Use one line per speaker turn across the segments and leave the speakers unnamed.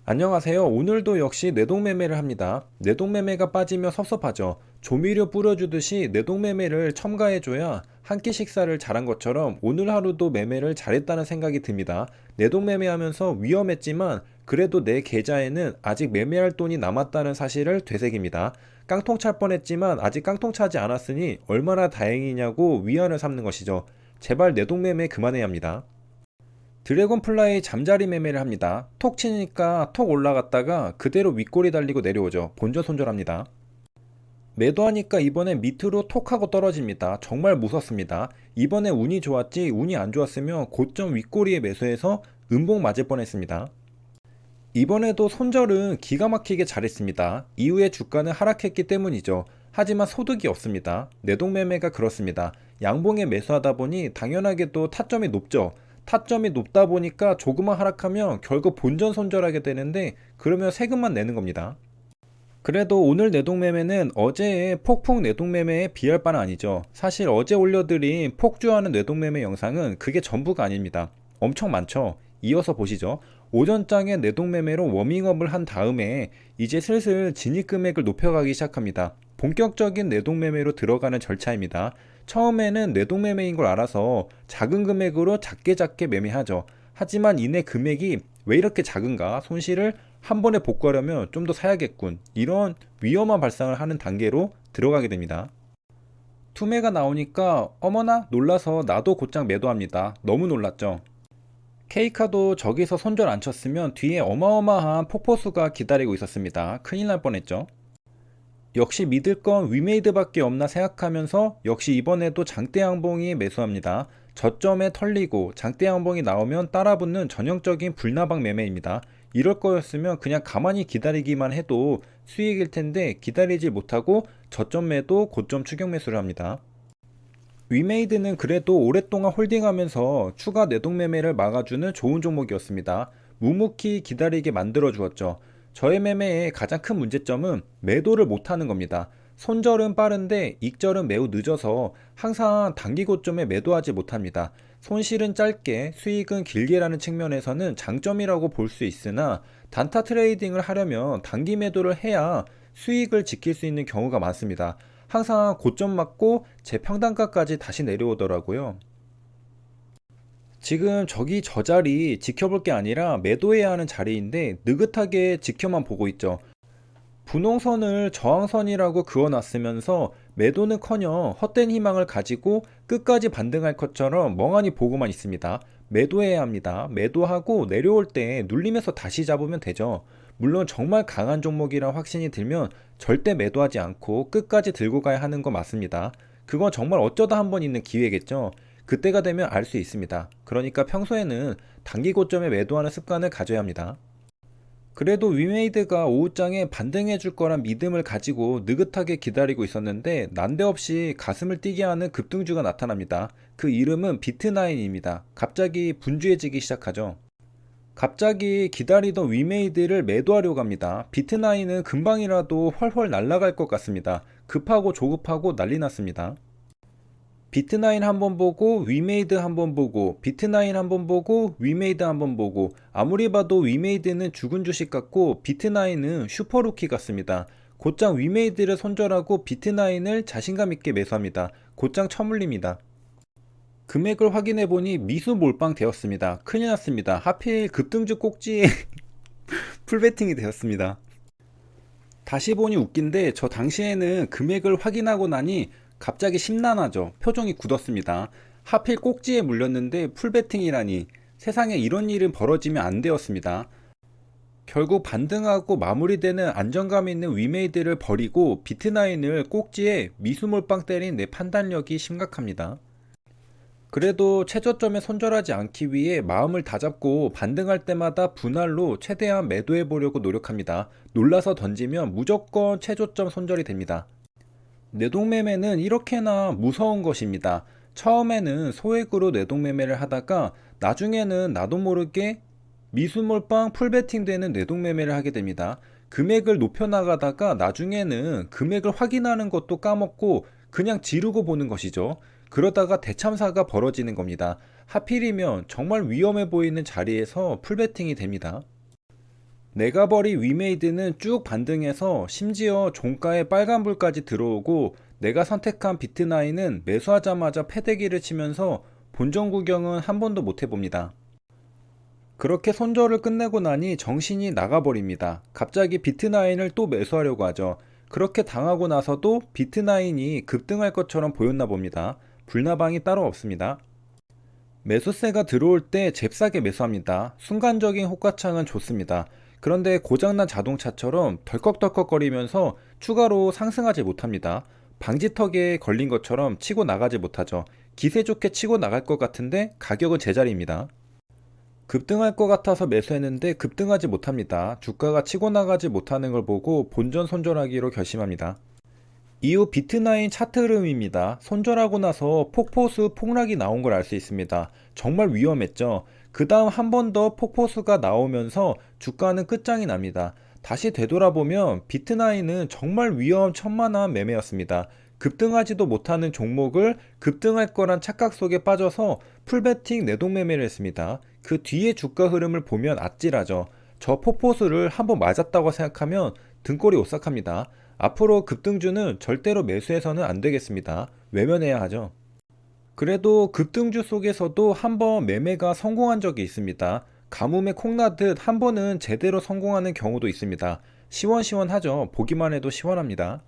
안녕하세요. 오늘도 역시 내동매매를 합니다. 내동매매가 빠지면 섭섭하죠. 조미료 뿌려주듯이 내동매매를 첨가해줘야 한 끼 식사를 잘한 것처럼 오늘 하루도 매매를 잘했다는 생각이 듭니다. 내동매매하면서 위험했지만 그래도 내 계좌에는 아직 매매할 돈이 남았다는 사실을 되새깁니다. 깡통 찰 뻔했지만 아직 깡통 차지 않았으니 얼마나 다행이냐고 위안을 삼는 것이죠. 제발 내동매매 그만해야 합니다. 드래곤플라이 잠자리 매매를 합니다. 톡 치니까 톡 올라갔다가 그대로 윗골이 달리고 내려오죠. 본전손절합니다. 매도하니까 이번엔 밑으로 톡 하고 떨어집니다. 정말 무섭습니다. 이번에 운이 좋았지 운이 안 좋았으면 고점 윗꼬리에 매수해서 음봉 맞을 뻔했습니다. 이번에도 손절은 기가 막히게 잘했습니다. 이후에 주가는 하락했기 때문이죠. 하지만 소득이 없습니다. 내동매매가 그렇습니다. 양봉에 매수하다 보니 당연하게도 타점이 높죠. 타점이 높다 보니까 조금만 하락하면 결국 본전 손절하게 되는데 그러면 세금만 내는 겁니다. 그래도 오늘 내동매매는 어제의 폭풍 내동매매에 비할 바는 아니죠. 사실 어제 올려드린 폭주하는 내동매매 영상은 그게 전부가 아닙니다. 엄청 많죠. 이어서 보시죠. 오전장에 내동매매로 워밍업을 한 다음에 이제 슬슬 진입금액을 높여가기 시작합니다. 본격적인 내동매매로 들어가는 절차입니다. 처음에는 내동매매인 걸 알아서 작은 금액으로 작게 매매하죠. 하지만 이내 금액이 왜 이렇게 작은가? 손실을 한 번에 복구하려면 좀 더 사야겠군. 이런 위험한 발상을 하는 단계로 들어가게 됩니다. 투매가 나오니까 어머나 놀라서 나도 곧장 매도합니다. 너무 놀랐죠. 케이카도 저기서 손절 안 쳤으면 뒤에 어마어마한 폭포수가 기다리고 있었습니다. 큰일 날 뻔했죠. 역시 믿을 건 위메이드밖에 없나 생각하면서 역시 이번에도 장대 양봉이 매수합니다. 저점에 털리고 장대 양봉이 나오면 따라붙는 전형적인 불나방 매매입니다. 이럴 거였으면 그냥 가만히 기다리기만 해도 수익일 텐데 기다리지 못하고 저점 매도 고점 추격 매수를 합니다. 위메이드는 그래도 오랫동안 홀딩하면서 추가 내동매매를 막아주는 좋은 종목이었습니다. 묵묵히 기다리게 만들어 주었죠. 저의 매매의 가장 큰 문제점은 매도를 못하는 겁니다. 손절은 빠른데 익절은 매우 늦어서 항상 단기 고점에 매도하지 못합니다. 손실은 짧게 수익은 길게라는 측면에서는 장점이라고 볼 수 있으나 단타 트레이딩을 하려면 단기 매도를 해야 수익을 지킬 수 있는 경우가 많습니다. 항상 고점 맞고 제 평단가까지 다시 내려오더라고요. 지금 저기 저 자리 지켜볼 게 아니라 매도해야 하는 자리인데 느긋하게 지켜만 보고 있죠. 분홍선을 저항선이라고 그어놨으면서 매도는커녕 헛된 희망을 가지고 끝까지 반등할 것처럼 멍하니 보고만 있습니다. 매도해야 합니다. 매도하고 내려올 때 눌리면서 다시 잡으면 되죠. 물론 정말 강한 종목이라 확신이 들면 절대 매도하지 않고 끝까지 들고 가야 하는 거 맞습니다. 그건 정말 어쩌다 한번 있는 기회겠죠. 그때가 되면 알 수 있습니다. 그러니까 평소에는 단기 고점에 매도하는 습관을 가져야 합니다. 그래도 위메이드가 오후장에 반등해 줄 거란 믿음을 가지고 느긋하게 기다리고 있었는데 난데없이 가슴을 뛰게 하는 급등주가 나타납니다. 그 이름은 비트나인입니다. 갑자기 분주해지기 시작하죠. 갑자기 기다리던 위메이드를 매도하려고 합니다. 비트나인은 금방이라도 훨훨 날아갈 것 같습니다. 급하고 조급하고 난리 났습니다. 비트나인 한번 보고 위메이드 한번 보고 비트나인 한번 보고 위메이드 한번 보고 아무리 봐도 위메이드는 죽은 주식 같고 비트나인은 슈퍼루키 같습니다. 곧장 위메이드를 손절하고 비트나인을 자신감 있게 매수합니다. 곧장 처물립니다. 금액을 확인해보니 미수 몰빵 되었습니다. 큰일 났습니다. 하필 급등주 꼭지에 풀베팅이 되었습니다. 다시 보니 웃긴데 저 당시에는 금액을 확인하고 나니 갑자기 심란하죠. 표정이 굳었습니다. 하필 꼭지에 물렸는데 풀베팅이라니 세상에 이런 일은 벌어지면 안 되었습니다. 결국 반등하고 마무리되는 안정감 있는 위메이드를 버리고 비트나인을 꼭지에 미수몰빵 때린 내 판단력이 심각합니다. 그래도 최저점에 손절하지 않기 위해 마음을 다잡고 반등할 때마다 분할로 최대한 매도해 보려고 노력합니다. 놀라서 던지면 무조건 최저점 손절이 됩니다. 내동매매는 이렇게나 무서운 것입니다. 처음에는 소액으로 내동매매를 하다가 나중에는 나도 모르게 미수몰빵 풀베팅 되는 내동매매를 하게 됩니다. 금액을 높여나가다가 나중에는 금액을 확인하는 것도 까먹고 그냥 지르고 보는 것이죠. 그러다가 대참사가 벌어지는 겁니다. 하필이면 정말 위험해 보이는 자리에서 풀베팅이 됩니다. 네가버리 위메이드는 쭉 반등해서 심지어 종가에 빨간불까지 들어오고 내가 선택한 비트나인은 매수하자마자 패대기를 치면서 본전 구경은 한 번도 못 해봅니다. 그렇게 손절을 끝내고 나니 정신이 나가버립니다. 갑자기 비트나인을 또 매수하려고 하죠. 그렇게 당하고 나서도 비트나인이 급등할 것처럼 보였나 봅니다. 불나방이 따로 없습니다. 매수세가 들어올 때 잽싸게 매수합니다. 순간적인 호가창은 좋습니다. 그런데 고장난 자동차처럼 덜컥덜컥거리면서 추가로 상승하지 못합니다. 방지턱에 걸린 것처럼 치고 나가지 못하죠. 기세 좋게 치고 나갈 것 같은데 가격은 제자리입니다. 급등할 것 같아서 매수했는데 급등하지 못합니다. 주가가 치고 나가지 못하는 걸 보고 본전 손절하기로 결심합니다. 이후 비트나인 차트 흐름입니다. 손절하고 나서 폭포수 폭락이 나온 걸 알 수 있습니다. 정말 위험했죠. 그 다음 한 번 더 폭포수가 나오면서 주가는 끝장이 납니다. 다시 되돌아보면 비트나인은 정말 위험천만한 매매였습니다. 급등하지도 못하는 종목을 급등할 거란 착각 속에 빠져서 풀베팅 내동매매를 했습니다. 그 뒤에 주가 흐름을 보면 아찔하죠. 저 폭포수를 한번 맞았다고 생각하면 등골이 오싹합니다. 앞으로 급등주는 절대로 매수해서는 안 되겠습니다. 외면해야 하죠. 그래도 급등주 속에서도 한번 매매가 성공한 적이 있습니다. 가뭄에 콩나듯 한 번은 제대로 성공하는 경우도 있습니다. 시원시원하죠. 보기만 해도 시원합니다.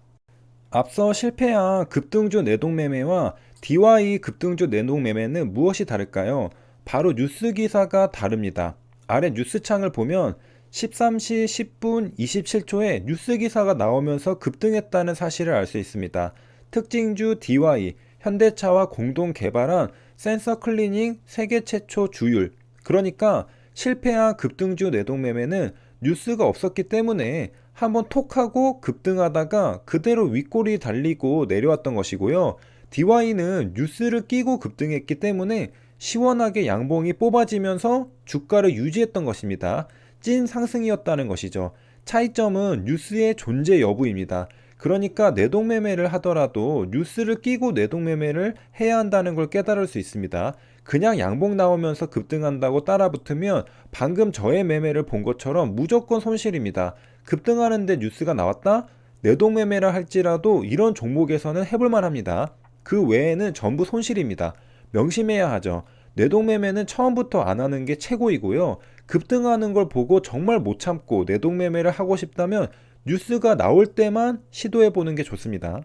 앞서 실패한 급등주 내동매매와 DY 급등주 내동매매는 무엇이 다를까요? 바로 뉴스 기사가 다릅니다. 아래 뉴스창을 보면 13시 10분 27초에 뉴스 기사가 나오면서 급등했다는 사실을 알 수 있습니다. 특징주 DY, 현대차와 공동 개발한 센서 클리닝 세계 최초 주율. 그러니까 실패한 급등주 내동매매는 뉴스가 없었기 때문에 한번 톡하고 급등하다가 그대로 윗골이 달리고 내려왔던 것이고요. DY는 뉴스를 끼고 급등했기 때문에 시원하게 양봉이 뽑아지면서 주가를 유지했던 것입니다. 찐 상승이었다는 것이죠. 차이점은 뉴스의 존재 여부입니다. 그러니까 내동매매를 하더라도 뉴스를 끼고 내동매매를 해야 한다는 걸 깨달을 수 있습니다. 그냥 양봉 나오면서 급등한다고 따라붙으면 방금 저의 매매를 본 것처럼 무조건 손실입니다. 급등하는데 뉴스가 나왔다? 내동매매를 할지라도 이런 종목에서는 해볼만 합니다. 그 외에는 전부 손실입니다. 명심해야 하죠. 내동매매는 처음부터 안 하는 게 최고이고요. 급등하는 걸 보고 정말 못 참고 내동매매를 하고 싶다면 뉴스가 나올 때만 시도해 보는 게 좋습니다.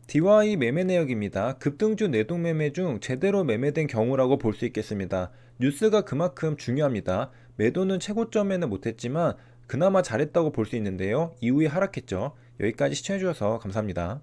DY 매매 내역입니다. 급등주 내동매매 중 제대로 매매된 경우라고 볼 수 있겠습니다. 뉴스가 그만큼 중요합니다. 매도는 최고점에는 못했지만 그나마 잘했다고 볼 수 있는데요. 이후에 하락했죠. 여기까지 시청해주셔서 감사합니다.